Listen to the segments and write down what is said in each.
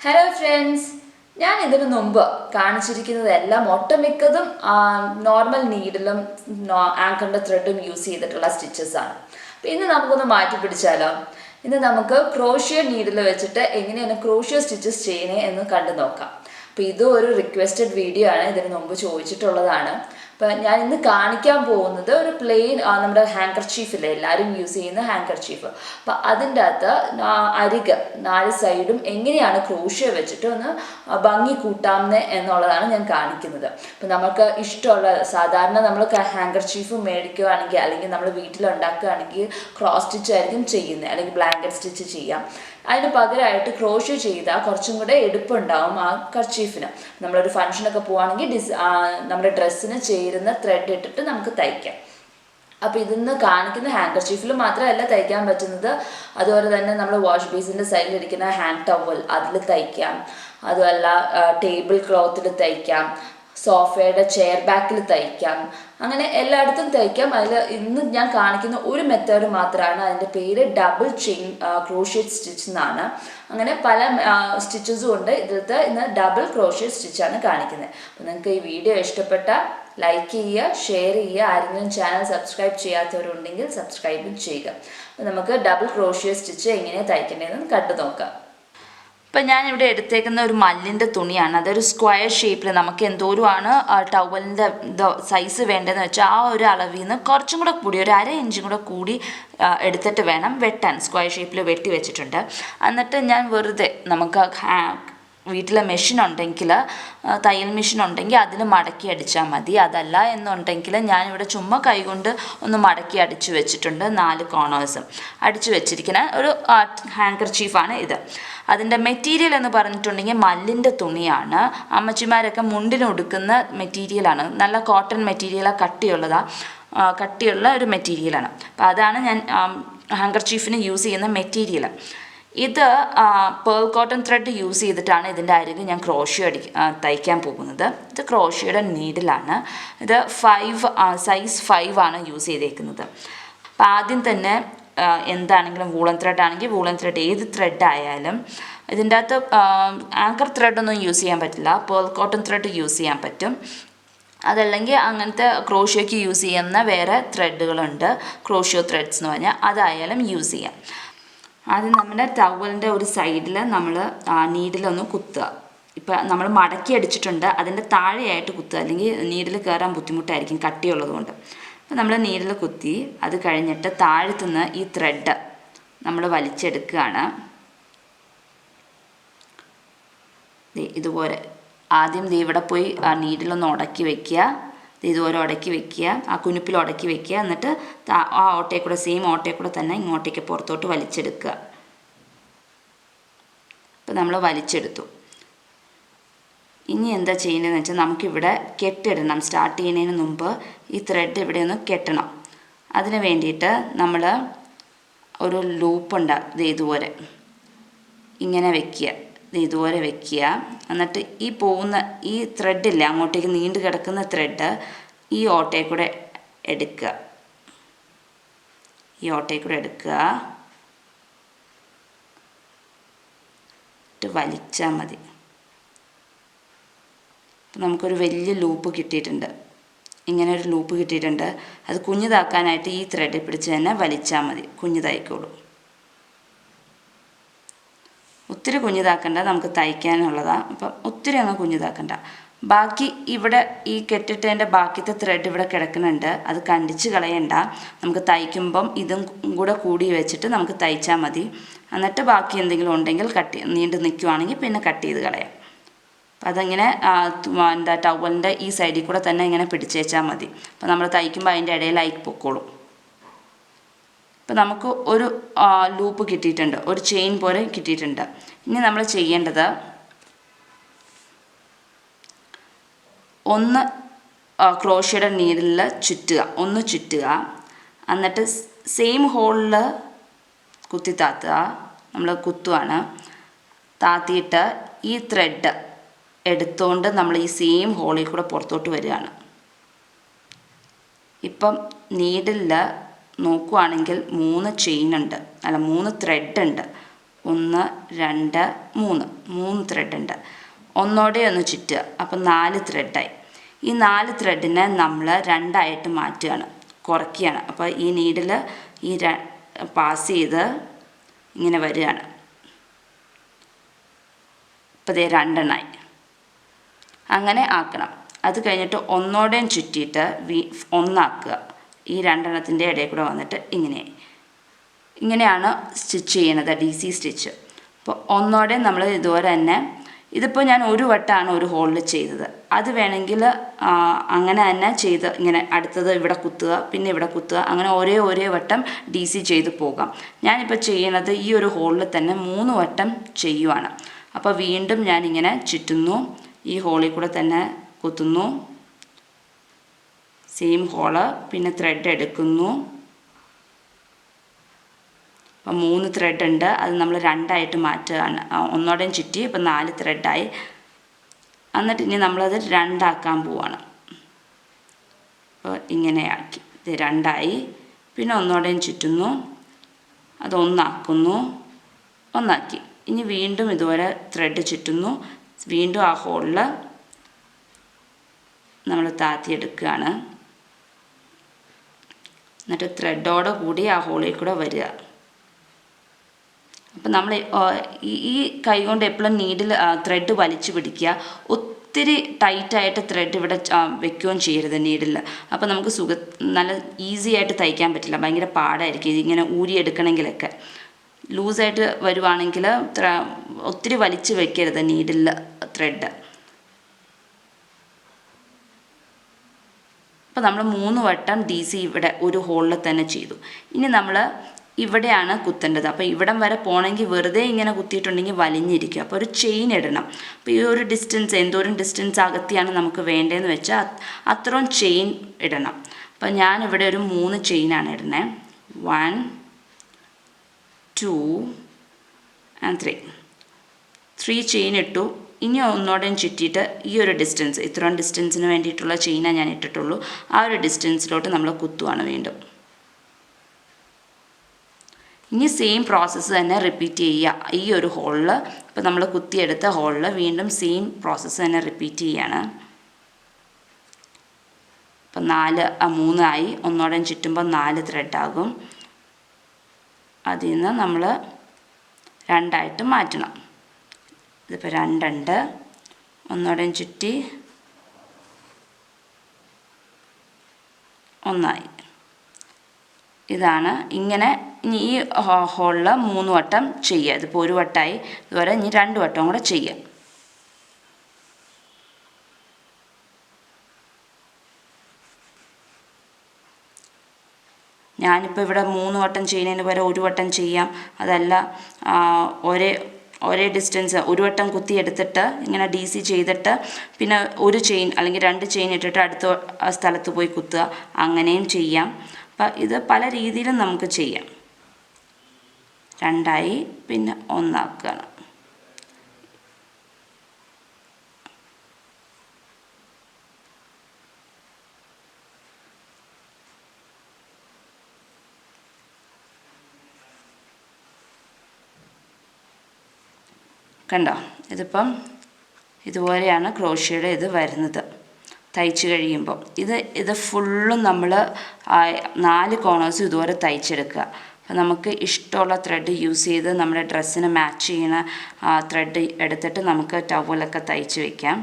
Hello friends, ഞാൻ ഇതിനു മുമ്പ് കാണിച്ചിരിക്കുന്നതെല്ലാം ഒട്ടുമിക്കതും നോർമൽ നീഡിലും ആങ്കറിൻ്റെ ത്രെഡും യൂസ് ചെയ്തിട്ടുള്ള സ്റ്റിച്ചസ് ആണ്. അപ്പോൾ ഇന്ന് നമുക്കൊന്ന് മാറ്റി പിടിച്ചാലോ. ഇന്ന് നമുക്ക് ക്രോഷ്യോ നീഡിൽ വെച്ചിട്ട് എങ്ങനെയാണ് ക്രോഷ്യോ സ്റ്റിച്ചസ് ചെയ്യുന്നത് എന്ന് കണ്ടു നോക്കാം. അപ്പോൾ ഇതും ഒരു റിക്വസ്റ്റഡ് വീഡിയോ ആണ്, ഇതിന് മുമ്പ് ചോദിച്ചിട്ടുള്ളതാണ്. അപ്പം ഞാൻ ഇന്ന് കാണിക്കാൻ പോകുന്നത് ഒരു പ്ലെയിൻ നമ്മുടെ ഹാങ്കർചീഫില്ലേ, എല്ലാവരും യൂസ് ചെയ്യുന്ന ഹാങ്കർചീഫ്. അപ്പം അതിൻ്റെ അകത്ത് അരിക് 4 സൈഡും എങ്ങനെയാണ് ക്രോഷ്യോ വെച്ചിട്ട് ഒന്ന് ഭംഗി കൂട്ടാമെന്ന് എന്നുള്ളതാണ് ഞാൻ കാണിക്കുന്നത്. അപ്പം നമുക്ക് ഇഷ്ടമുള്ള സാധാരണ നമ്മൾ ഹാങ്കർചീഫ് മേടിക്കുകയാണെങ്കിൽ അല്ലെങ്കിൽ നമ്മൾ വീട്ടിലുണ്ടാക്കുകയാണെങ്കിൽ ക്രോസ് സ്റ്റിച്ച് ആയിരിക്കും ചെയ്യുന്നത്, അല്ലെങ്കിൽ ബ്ലാങ്കറ്റ് സ്റ്റിച്ച് ചെയ്യാം. അതിന് പകരമായിട്ട് ക്രോഷ്യോ ചെയ്താൽ കുറച്ചും കൂടെ എടുപ്പുണ്ടാവും ആ കർച്ചീഫിന്. നമ്മളൊരു ഫംഗ്ഷനൊക്കെ പോവുകയാണെങ്കിൽ നമ്മുടെ ഡ്രസ്സിന് ചേരുന്ന ത്രെഡ് ഇട്ടിട്ട് നമുക്ക് തയ്ക്കാം. അപ്പോൾ ഇതിന്ന് കാണിക്കുന്ന ഹാങ്കർചീഫിൽ മാത്രമല്ല തയ്ക്കാൻ പറ്റുന്നത്, അതുപോലെ തന്നെ നമ്മൾ വാഷ് ബേസിൻ്റെ സൈഡിലിരിക്കുന്ന ഹാൻഡ് ടവൽ അതിൽ തയ്ക്കാം, അതുമല്ല ടേബിൾ ക്ലോത്തിൽ തയ്ക്കാം, സോഫയുടെ ചെയർ ബാക്കിൽ തയ്ക്കാം, അങ്ങനെ എല്ലായിടത്തും തയ്ക്കാം. അതിൽ ഇന്ന് ഞാൻ കാണിക്കുന്ന ഒരു മെത്തേഡ് മാത്രമാണ്, അതിൻ്റെ പേര് ഡബിൾ ചെയിൻ ക്രോഷ്യേറ്റ് സ്റ്റിച്ച് എന്നാണ്. അങ്ങനെ പല സ്റ്റിച്ചസും ഉണ്ട്, ഇതിലത്തെ ഇന്ന് ഡബിൾ ക്രോഷ്യേറ്റ് സ്റ്റിച്ചാണ് കാണിക്കുന്നത്. അപ്പോൾ നിങ്ങൾക്ക് ഈ വീഡിയോ ഇഷ്ടപ്പെട്ടാൽ ലൈക്ക് ചെയ്യുക, ഷെയർ ചെയ്യുക, ആരെങ്കിലും ചാനൽ സബ്സ്ക്രൈബ് ചെയ്യാത്തവരുണ്ടെങ്കിൽ സബ്സ്ക്രൈബും ചെയ്യുക. അപ്പോൾ നമുക്ക് ഡബിൾ ക്രോഷ്യേറ്റ് സ്റ്റിച്ച് എങ്ങനെ തയ്ക്കേണ്ടതെന്ന് കണ്ടു നോക്കാം. ഇപ്പം ഞാനിവിടെ എടുത്തേക്കുന്ന ഒരു മല്ലിൻ്റെ തുണിയാണ്, അതൊരു സ്ക്വയർ ഷേപ്പിൽ നമുക്ക് എന്തോരമാണ് ടവലിൻ്റെ സൈസ് വേണ്ടതെന്ന് വെച്ചാൽ ആ ഒരു അളവിൽ നിന്ന് കുറച്ചും കൂടെ കൂടി ഒരു 1/2 ഇഞ്ചും കൂടെ കൂടി എടുത്തിട്ട് വേണം വെട്ടാൻ. സ്ക്വയർ ഷേപ്പിൽ വെട്ടി വെച്ചിട്ടുണ്ട്. എന്നിട്ട് ഞാൻ വെറുതെ നമുക്ക് വീട്ടിലെ മെഷീൻ ഉണ്ടെങ്കിൽ, തയ്യൽ മെഷീൻ ഉണ്ടെങ്കിൽ അതിൽ മടക്കി അടിച്ചാൽ മതി. അതല്ല എന്നുണ്ടെങ്കിൽ ഞാനിവിടെ ചുമ്മാ കൈകൊണ്ട് ഒന്ന് മടക്കി അടിച്ചു വെച്ചിട്ടുണ്ട്. 4 കോർണേഴ്സും അടിച്ചു വെച്ചിരിക്കുന്ന ഒരു ഹാങ്കർചീഫാണ് ഇത്. അതിൻ്റെ മെറ്റീരിയൽ എന്ന് പറഞ്ഞിട്ടുണ്ടെങ്കിൽ മല്ലിൻ്റെ തുണിയാണ്. അമ്മച്ചിമാരൊക്കെ മുണ്ടിന് ഉടുക്കുന്ന മെറ്റീരിയലാണ്, നല്ല കോട്ടൺ മെറ്റീരിയലാണ്, കട്ടിയുള്ള ഒരു മെറ്റീരിയലാണ്. അപ്പോൾ അതാണ് ഞാൻ ഹാങ്കർചീഫിന് യൂസ് ചെയ്യുന്ന മെറ്റീരിയൽ. ഇത് പേൾ കോട്ടൺ ത്രെഡ് യൂസ് ചെയ്തിട്ടാണ് ഇതിൻ്റെ അരികെ ഞാൻ ക്രോഷ്യോ തയ്ക്കാൻ പോകുന്നത്. ഇത് ക്രോഷ്യോയുടെ നീഡിലാണ്. ഇത് സൈസ് 5 ആണ് യൂസ് ചെയ്തേക്കുന്നത്. അപ്പം ആദ്യം തന്നെ എന്താണെങ്കിലും വൂളൻ ത്രെഡ് ആണെങ്കിൽ വൂളൻ ത്രെഡ്, ഏത് ത്രെഡ് ആയാലും ഇതിൻ്റെ അകത്ത് ആങ്കർ ത്രെഡൊന്നും യൂസ് ചെയ്യാൻ പറ്റില്ല, പേൾ കോട്ടൺ ത്രെഡ് യൂസ് ചെയ്യാൻ പറ്റും. അതല്ലെങ്കിൽ അങ്ങനത്തെ ക്രോഷ്യോയ്ക്ക് യൂസ് ചെയ്യുന്ന വേറെ ത്രെഡുകളുണ്ട്, ക്രോഷ്യോ ത്രെഡ്സ് എന്ന് പറഞ്ഞാൽ, അതായാലും യൂസ് ചെയ്യാം. ആദ്യം നമ്മുടെ ടവലിൻ്റെ ഒരു സൈഡിൽ നമ്മൾ നീഡിലൊന്ന് കുത്തുക. ഇപ്പം നമ്മൾ മടക്കി അടിച്ചിട്ടുണ്ട്, അതിൻ്റെ താഴെയായിട്ട് കുത്തുക, അല്ലെങ്കിൽ നീഡിൽ കയറാൻ ബുദ്ധിമുട്ടായിരിക്കും കട്ടിയുള്ളതുകൊണ്ട്. അപ്പോൾ നമ്മൾ നീഡിൽ കുത്തി അത് കഴിഞ്ഞിട്ട് താഴത്തുനിന്ന് ഈ ത്രെഡ് നമ്മൾ വലിച്ചെടുക്കുകയാണ്. ഇതുപോലെ ആദ്യം ഇവിടെ പോയി നീഡിലൊന്ന് ഉടക്കി വയ്ക്കുക, ഇതുപോലെ ഉടക്കി വെക്കുക, ആ കുനുപ്പിൽ ഉടക്കി വെക്കുക. എന്നിട്ട് ആ ഓട്ടയിൽ കൂടെ, സെയിം ഓട്ടയിൽ കൂടെ തന്നെ ഇങ്ങോട്ടേക്ക് പുറത്തോട്ട് വലിച്ചെടുക്കുക. അപ്പോൾ നമ്മൾ വലിച്ചെടുത്തു. ഇനി എന്താ ചെയ്യേണ്ടതെന്ന് വെച്ചാൽ നമുക്കിവിടെ കെട്ടിടണം. സ്റ്റാർട്ട് ചെയ്യുന്നതിന് മുമ്പ് ഈ ത്രെഡ് ഇവിടെ ഒന്ന് കെട്ടണം. അതിന് വേണ്ടിയിട്ട് നമ്മൾ ഒരു ലൂപ്പുണ്ട്, ഇതുപോലെ ഇങ്ങനെ വെക്കുക, ഇതുപോലെ വെക്കുക. എന്നിട്ട് ഈ പോകുന്ന ഈ ത്രെഡില്ല, അങ്ങോട്ടേക്ക് നീണ്ടു കിടക്കുന്ന ത്രെഡ് ഈ ഓട്ടയിൽ കൂടെ എടുക്കുക, ഈ ഓട്ടയിൽ കൂടെ എടുക്കുക, ഇട്ട് വലിച്ചാൽ മതി. അപ്പം നമുക്കൊരു വലിയ ലൂപ്പ് കിട്ടിയിട്ടുണ്ട്, ഇങ്ങനെ ഒരു ലൂപ്പ് കിട്ടിയിട്ടുണ്ട്. അത് കുഞ്ഞിതാക്കാനായിട്ട് ഈ ത്രെഡ് പിടിച്ച് തന്നെ വലിച്ചാൽ മതി, കുഞ്ഞിതായിക്കോളും. ഒത്തിരി കുഞ്ഞിതാക്കണ്ട, നമുക്ക് തയ്ക്കാനുള്ളതാണ്. അപ്പം ഒത്തിരി അങ്ങ് കുഞ്ഞിതാക്കണ്ട. ബാക്കി ഇവിടെ ഈ കെട്ടിട്ടതിൻ്റെ ബാക്കിത്തെ ത്രെഡ് ഇവിടെ കിടക്കുന്നുണ്ട്, അത് കണ്ടിച്ച് കളയണ്ട. നമുക്ക് തയ്ക്കുമ്പം ഇതും കൂടെ കൂടി വെച്ചിട്ട് നമുക്ക് തയ്ച്ചാൽ മതി. എന്നിട്ട് ബാക്കി എന്തെങ്കിലും ഉണ്ടെങ്കിൽ നീണ്ടു നിൽക്കുവാണെങ്കിൽ പിന്നെ കട്ട് ചെയ്ത് കളയാം. അപ്പം അതങ്ങനെ ടവലിൻ്റെ ഈ സൈഡിൽ കൂടെ തന്നെ ഇങ്ങനെ പിടിച്ചേച്ചാൽ മതി. അപ്പം നമ്മൾ തയ്ക്കുമ്പോൾ അതിൻ്റെ ഇടയിലായി പൊക്കോളും. ഇപ്പം നമുക്ക് ഒരു ലൂപ്പ് കിട്ടിയിട്ടുണ്ട്, ഒരു ചെയിൻ പോലെ കിട്ടിയിട്ടുണ്ട്. ഇനി നമ്മൾ ചെയ്യേണ്ടത് ഒന്ന് ക്രോഷ്യോയുടെ നീഡിൽ ഒന്ന് ചുറ്റുക. എന്നിട്ട് സെയിം ഹോളിൽ കുത്തി താത്തുക. നമ്മൾ കുത്തുവാണ്, താത്തിയിട്ട് ഈ ത്രെഡ് എടുത്തുകൊണ്ട് നമ്മൾ ഈ സെയിം ഹോളിൽ കൂടെ പുറത്തോട്ട് വരികയാണ്. ഇപ്പം നീഡിൽ നോക്കുവാണെങ്കിൽ 3 ചെയിൻ ഉണ്ട്, 3 ത്രെഡ് ഉണ്ട്. 1 2 3 ത്രെഡ് ഉണ്ട്. ഒന്നോടെ ഒന്ന് ചുറ്റുക, അപ്പം 4 ത്രെഡായി. ഈ 4 ത്രെഡിനെ നമ്മൾ 2ആയിട്ട് മാറ്റുകയാണ്, കുറയ്ക്കുകയാണ്. അപ്പോൾ ഈ നീഡിൽ ഈ പാസ് ചെയ്ത് ഇങ്ങനെ വരികയാണ്. ഇപ്പോൾ ദേ 2 എണ്ണമായി. അങ്ങനെ ആക്കണം. അത് കഴിഞ്ഞിട്ട് ഒന്നോടെയും ചുറ്റിയിട്ട് ഒന്നാക്കുക. ഈ 2 എണ്ണത്തിൻ്റെ ഇടയിൽ കൂടെ വന്നിട്ട് ഇങ്ങനെയാണ് സ്റ്റിച്ച് ചെയ്യണത്, DC സ്റ്റിച്ച്. അപ്പോൾ ഒന്നോടെ നമ്മൾ ഇതുപോലെ തന്നെ, ഇതിപ്പോൾ ഞാൻ ഒരു വട്ടമാണ് ഒരു ഹോളിൽ ചെയ്തത്. അത് വേണമെങ്കിൽ അങ്ങനെ തന്നെ ചെയ്ത് ഇങ്ങനെ അടുത്തത് ഇവിടെ കുത്തുക, പിന്നെ ഇവിടെ കുത്തുക, അങ്ങനെ ഒരേ വട്ടം DC ചെയ്ത് പോകാം. ഞാനിപ്പോൾ ചെയ്യണത് ഈ ഒരു ഹോളിൽ തന്നെ 3 വട്ടം ചെയ്യുവാണ്. അപ്പോൾ വീണ്ടും ഞാനിങ്ങനെ ചുറ്റുന്നു, ഈ ഹോളിൽ കൂടെ തന്നെ കുത്തുന്നു, സെയിം ഹോള്, പിന്നെ ത്രെഡ് എടുക്കുന്നു. അപ്പം 3 ത്രെഡ് ഉണ്ട്, അത് നമ്മൾ 2ആയിട്ട് മാറ്റുകയാണ്. ഒന്നോടെയും ചുറ്റി ഇപ്പം 4 ത്രെഡായി. എന്നിട്ട് ഇനി നമ്മളത് 2ആക്കാൻ പോവാണ്. അപ്പോൾ ഇങ്ങനെയാക്കി, ഇത് 2ആയി. പിന്നെ ഒന്നോടെയും ചുറ്റുന്നു, അത് ഒന്നാക്കി. ഇനി വീണ്ടും ഇതുപോലെ ത്രെഡ് ചുറ്റുന്നു, വീണ്ടും ആ ഹോളിൽ നമ്മൾ താത്തിയെടുക്കുകയാണ്. എന്നിട്ട് ത്രെഡോടെ കൂടി ആ ഹോളിൽ കൂടെ വരിക. അപ്പം നമ്മൾ ഈ കൈ കൊണ്ട് എപ്പോഴും നീഡിൽ ത്രെഡ് വലിച്ചു പിടിക്കുക. ഒത്തിരി ടൈറ്റായിട്ട് ത്രെഡ് ഇവിടെ വെക്കുകയും ചെയ്യരുത് നീഡിൽ. അപ്പോൾ നമുക്ക് നല്ല ഈസി ആയിട്ട് തയ്ക്കാൻ പറ്റില്ല, ഭയങ്കര പാടായിരിക്കും ഇതിങ്ങനെ ഊരിയെടുക്കണമെങ്കിലൊക്കെ. ലൂസായിട്ട് വരുവാണെങ്കിൽ ഒത്തിരി വലിച്ചു വെക്കരുത് നീഡിൽ ത്രെഡ്. അപ്പോൾ നമ്മൾ 3 വട്ടം DC ഇവിടെ ഒരു ഹോളിൽ തന്നെ ചെയ്തു. ഇനി നമ്മൾ ഇവിടെയാണ് കുത്തേണ്ടത്. അപ്പോൾ ഇവിടം വരെ പോകണമെങ്കിൽ വെറുതെ ഇങ്ങനെ കുത്തിയിട്ടുണ്ടെങ്കിൽ വലിഞ്ഞിരിക്കും. അപ്പോൾ ഒരു ചെയിൻ ഇടണം. അപ്പോൾ ഈ ഒരു ഡിസ്റ്റൻസ്, എന്തോരം ഡിസ്റ്റൻസ് അകത്തിയാണ് നമുക്ക് വേണ്ടതെന്ന് വെച്ചാൽ അത്രയും ചെയിൻ ഇടണം. അപ്പോൾ ഞാനിവിടെ ഒരു 3 ചെയിനാണ് ഇടുന്നത്. 1 2 and 3 ചെയിൻ ഇട്ടു. ഇനി ഒന്നോടെയും ചുറ്റിയിട്ട് ഈ ഒരു ഡിസ്റ്റൻസ്, ഇത്രയും ഡിസ്റ്റൻസിന് വേണ്ടിയിട്ടുള്ള ചെയിനാണ് ഞാൻ ഇട്ടിട്ടുള്ളൂ. ആ ഒരു ഡിസ്റ്റൻസിലോട്ട് നമ്മൾ കുത്തുവാണ് വീണ്ടും. ഇനി സെയിം പ്രോസസ്സ് തന്നെ റിപ്പീറ്റ് ചെയ്യുക ഈ ഒരു ഹോളിൽ. ഇപ്പോൾ നമ്മൾ കുത്തിയെടുത്ത ഹോളിൽ വീണ്ടും സെയിം പ്രോസസ്സ് തന്നെ റിപ്പീറ്റ് ചെയ്യാണ്. ഇപ്പം 3 ആയി. ഒന്നോടെയും ചുറ്റുമ്പോൾ 4 ത്രെഡാകും. അതിൽ നിന്ന് നമ്മൾ 2ആയിട്ട് മാറ്റണം. ഇതിപ്പോൾ 2 ഉണ്ട്. ഒന്നോടെയും ചുറ്റി ഒന്നായി. ഇതാണ് ഇങ്ങനെ. ഇനി ഈ ഹോളിൽ 3 വട്ടം ചെയ്യുക. ഇതിപ്പോൾ 1 വട്ടമായി, ഇതുപോലെ ഇനി 2 വട്ടം കൂടെ ചെയ്യുക. ഞാനിപ്പോൾ ഇവിടെ 3 വട്ടം ചെയ്യുന്നതിന് പകരം 1 വട്ടം ചെയ്യാം. അതല്ല ഒരേ ഡിസ്റ്റൻസ് 1 വട്ടം കുത്തി എടുത്തിട്ട് ഇങ്ങനെ DC ചെയ്തിട്ട് പിന്നെ ഒരു ചെയിൻ അല്ലെങ്കിൽ 2 ചെയിൻ ഇട്ടിട്ട് അടുത്ത സ്ഥലത്ത് പോയി കുത്തുക, അങ്ങനെയും ചെയ്യാം. അപ്പം ഇത് പല രീതിയിലും നമുക്ക് ചെയ്യാം. 2ആയി, പിന്നെ 1ആക്കുകയാണ്. കണ്ടോ, ഇതിപ്പം ഇതുപോലെയാണ് ക്രോഷ്യയുടെ ഇത് വരുന്നത് തയ്ച്ച് കഴിയുമ്പോൾ. ഇത് ഫുള്ളും നമ്മൾ 4 കോർണേഴ്സും ഇതുപോലെ തയ്ച്ചെടുക്കുക. അപ്പോൾ നമുക്ക് ഇഷ്ടമുള്ള ത്രെഡ് യൂസ് ചെയ്ത് നമ്മുടെ ഡ്രസ്സിന് മാച്ച് ചെയ്യുന്ന ത്രെഡ് എടുത്തിട്ട് നമുക്ക് ടവലൊക്കെ തയ്ച്ച് വയ്ക്കാം.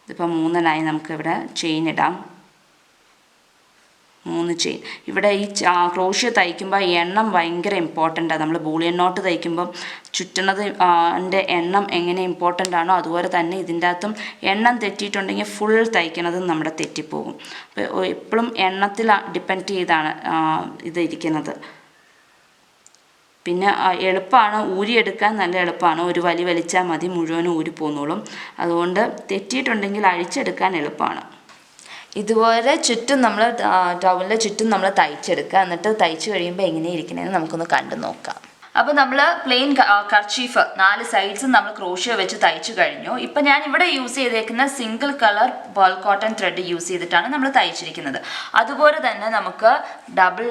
ഇതിപ്പോൾ 3 നമുക്കിവിടെ ചെയിൻ ഇടാം. 3 ചെയിൻ. ഇവിടെ ഈ ക്രോഷ്യ തയ്ക്കുമ്പോൾ എണ്ണം ഭയങ്കര ഇമ്പോർട്ടൻ്റാണ്. നമ്മൾ ബൂളിയൻ നോട്ട് തയ്ക്കുമ്പം ചുറ്റണത് എണ്ണം എങ്ങനെ ഇമ്പോർട്ടൻ്റ് ആണോ അതുപോലെ തന്നെ ഇതിൻ്റെ അകത്തും എണ്ണം തെറ്റിയിട്ടുണ്ടെങ്കിൽ ഫുൾ തയ്ക്കണതും നമ്മുടെ തെറ്റിപ്പോകും. അപ്പോൾ എപ്പോഴും എണ്ണത്തിൽ ഡിപ്പെൻഡ് ചെയ്താണ് ഇത് ഇരിക്കുന്നത്. പിന്നെ എളുപ്പമാണ്, ഊരിയെടുക്കാൻ നല്ല എളുപ്പമാണ്. ഒരു വലിച്ചാൽ മതി, മുഴുവനും ഊരി പോന്നോളും. അതുകൊണ്ട് തെറ്റിയിട്ടുണ്ടെങ്കിൽ അഴിച്ചെടുക്കാൻ എളുപ്പമാണ്. ഇതുപോലെ ചുറ്റും നമ്മൾ ടവലിൻ്റെ ചുറ്റും നമ്മൾ തയ്ച്ചെടുക്കുക. എന്നിട്ട് തയ്ച്ച് കഴിയുമ്പോൾ എങ്ങനെ ഇരിക്കണമെന്ന് നമുക്കൊന്ന് കണ്ടു നോക്കാം. അപ്പോൾ നമ്മൾ പ്ലെയിൻ കർച്ചീഫ് 4 സൈഡ്സും നമ്മൾ ക്രോഷ്യോ വെച്ച് തയ്ച്ചു കഴിഞ്ഞു. ഇപ്പം ഞാൻ ഇവിടെ യൂസ് ചെയ്തേക്കുന്ന single colour pearl cotton thread use ചെയ്തിട്ടാണ് നമ്മൾ തയ്ച്ചിരിക്കുന്നത്. അതുപോലെ തന്നെ നമുക്ക് ഡബിൾ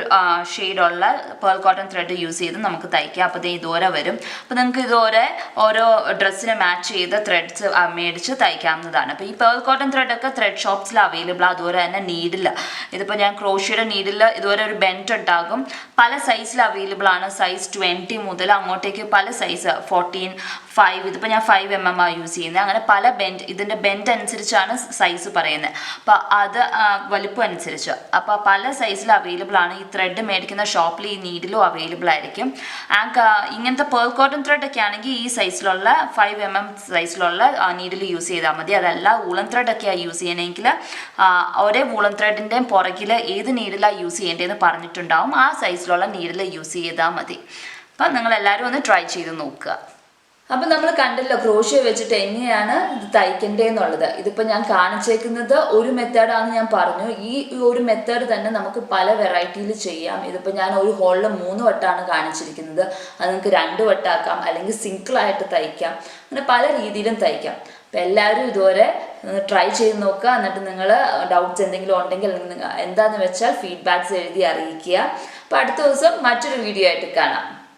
ഷെയ്ഡുള്ള പേൾ കോട്ടൺ ത്രെഡ് യൂസ് ചെയ്ത് നമുക്ക് തയ്ക്കാം. അപ്പോൾ ഇത് ഇതുവരെ വരും. അപ്പോൾ നിങ്ങൾക്ക് ഇതുവരെ ഓരോ ഡ്രസ്സിന് മാച്ച് ചെയ്ത ത്രെഡ്സ് മേടിച്ച് തയ്ക്കാവുന്നതാണ്. അപ്പോൾ ഈ പേൾ കോട്ടൺ ത്രെഡൊക്കെ ത്രെഡ് ഷോപ്സിൽ അവൈലബിൾ. അതുപോലെ തന്നെ നീഡിൽ, ഇതിപ്പോൾ ഞാൻ ക്രോഷ്യോയുടെ നീഡിൽ ഇതുവരെ ഒരു ബെൻറ്റ് ഉണ്ടാകും. പല സൈസിൽ അവൈലബിൾ ആണ്. സൈസ് 20 മുതൽ അങ്ങോട്ടേക്ക് പല സൈസ് 14, 5, ഇതിപ്പോൾ ഞാൻ 5 mm യൂസ് ചെയ്യുന്നത്. അങ്ങനെ പല ഇതിൻ്റെ ബെൻഡ് അനുസരിച്ചാണ് സൈസ് പറയുന്നത്. അപ്പോൾ അത് വലുപ്പം അനുസരിച്ച് അപ്പോൾ പല സൈസിൽ അവൈലബിൾ ആണ്. ഈ ത്രെഡ് മേടിക്കുന്ന ഷോപ്പിൽ ഈ നീഡിലും അവൈലബിൾ ആയിരിക്കും. ഇങ്ങനത്തെ പേൾ കോട്ടൺ ത്രെഡൊക്കെ ആണെങ്കിൽ ഈ സൈസിലുള്ള 5 mm സൈസിലുള്ള നീഡിൽ യൂസ് ചെയ്താൽ മതി. അതല്ല വൂളൻ ത്രെഡൊക്കെയാണ് യൂസ് ചെയ്യണമെങ്കിൽ ഒരേ വൂളൻ ത്രെഡിൻ്റെയും പുറകിൽ ഏത് നീഡിലാണ് യൂസ് ചെയ്യേണ്ടതെന്ന് പറഞ്ഞിട്ടുണ്ടാവും. ആ സൈസിലുള്ള നീഡിൽ യൂസ് ചെയ്താൽ മതി. അപ്പം നിങ്ങളെല്ലാവരും ഒന്ന് ട്രൈ ചെയ്ത് നോക്കുക. അപ്പം നമ്മൾ കണ്ടല്ലോ ക്രോഷ്യോ വെച്ചിട്ട് എങ്ങനെയാണ് ഇത് തയ്ക്കേണ്ടതെന്നുള്ളത്. ഇതിപ്പോൾ ഞാൻ കാണിച്ചേക്കുന്നത് ഒരു മെത്തേഡാണെന്ന് ഞാൻ പറഞ്ഞു. ഈ ഒരു മെത്തേഡ് തന്നെ നമുക്ക് പല വെറൈറ്റിയിൽ ചെയ്യാം. ഇതിപ്പോൾ ഞാൻ ഒരു ഹോളിൽ 3 വട്ടമാണ് കാണിച്ചിരിക്കുന്നത്. അത് നിങ്ങൾക്ക് 2 വട്ടമാക്കാം, അല്ലെങ്കിൽ സിംഗിളായിട്ട് തയ്ക്കാം. അങ്ങനെ പല രീതിയിലും തയ്ക്കാം. അപ്പോൾ എല്ലാവരും ഇതുവരെ ട്രൈ ചെയ്ത് നോക്കുക. എന്നിട്ട് നിങ്ങൾ ഡൗട്ട്സ് എന്തെങ്കിലും ഉണ്ടെങ്കിൽ എന്താണെന്ന് വെച്ചാൽ ഫീഡ്ബാക്ക്സ് എഴുതി അറിയിക്കുക. അപ്പോൾ അടുത്ത ദിവസം മറ്റൊരു വീഡിയോ ആയിട്ട് കാണാം.